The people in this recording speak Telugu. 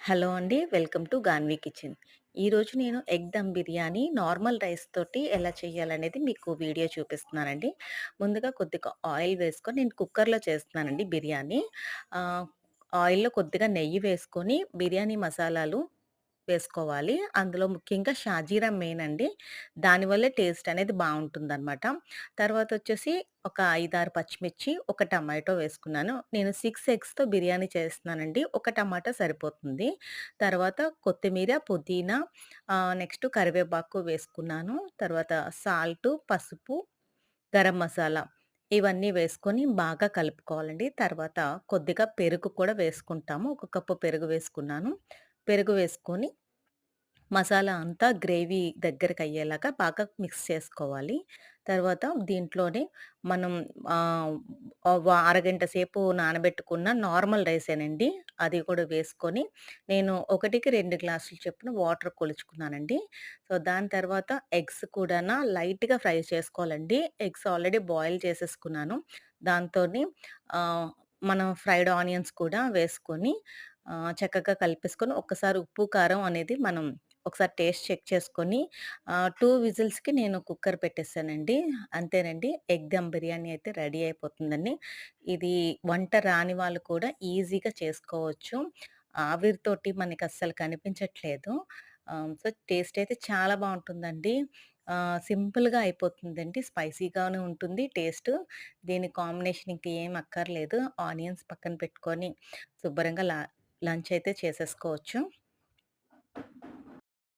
హలో అండి. Welcome to Gaanvi kitchen. ఈరోజు నేను egg dum biryani normal rice తోటి ఎలా చేయాలనేది మీకు వీడియో చూపిస్తున్నానండి. ముందుగా కొద్దిగా ఆయిల్ వేసుకొని నేను కుక్కర్‌లో చేస్తున్నానండి బిర్యానీ. ఆహ్, ఆయిల్‌లో కొద్దిగా నెయ్యి వేసుకొని బిర్యానీ మసాలాలు వేసుకోవాలి. అందులో ముఖ్యంగా షాజీరా మెయిన్ అండి. దానివల్లే టేస్ట్ అనేది బావుంటుందనమాట. తర్వాతొచ్చేసి ఒక 5, 6 పచ్చిమిర్చి, ఒక టమాటో వేసుకున్నాను. నేను 6 ఎగ్స్‌తో బిర్యానీ చేస్తున్నానండి. ఒక టమాటా సరిపోతుంది. తర్వాత కొత్తిమీర, పుదీనా నెక్స్ట్ కరివేపాకు వేసుకున్నాను. తర్వాత సాల్టు, పసుపు, గరం మసాలా ఇవన్నీ వేసుకొని బాగా కలుపుకోవాలండి. తర్వాత కొద్దిగా పెరుగు కూడా వేసుకుంటాము. ఒక కప్పు పెరుగు వేసుకున్నాను. పెరుగు వేసుకొని మసాలా అంతా గ్రేవీ దగ్గరకయ్యేలాగా బాగా మిక్స్ చేసుకోవాలి. తర్వాత దీంట్లోనే మనం ఆహ్, అరగంట సేపు నానబెట్టుకున్న నార్మల్ రైసేనండి. అది కూడా వేసుకొని నేను 1కి 2 గ్లాసులు చొప్పున వాటర్ కొలుచుకున్నానండి. సో, దాని తర్వాత ఎగ్స్ కూడానా లైట్‌గా ఫ్రై చేసుకోవాలండి. ఎగ్స్ ఆల్రెడీ బాయిల్ చేసేసుకున్నాను. దాంతోని ఆహ్, మనం ఫ్రైడ్ ఆనియన్స్ కూడా వేసుకొని చక్కగా కలిపేసుకొని ఒక్కసారి ఉప్పు, కారం అనేది మనం ఒకసారి టేస్ట్ చెక్ చేసుకొని 2 విజిల్స్‌కి నేను కుక్కర్ పెట్టేసానండి. అంతేనండి. ఎగ్ దమ్ బిర్యానీ అయితే రెడీ అయిపోతుందండి. ఇది వంట రాని వాళ్ళు కూడా ఈజీగా చేసుకోవచ్చు. ఆవిరితోటి మనకస్సలు కనిపించట్లేదు. సో, టేస్ట్ అయితే చాలా బావుంటుందండి. సింపుల్‌గా అయిపోతుందండి. స్పైసీగాను ఉంటుంది టేస్టు. దీని కాంబినేషన్ ఇంక ఏం అక్కర్లేదు. ఆనియన్స్ పక్కన పెట్టుకొని శుభ్రంగా లంచ్ అయితే చేసేసుకోవచ్చు.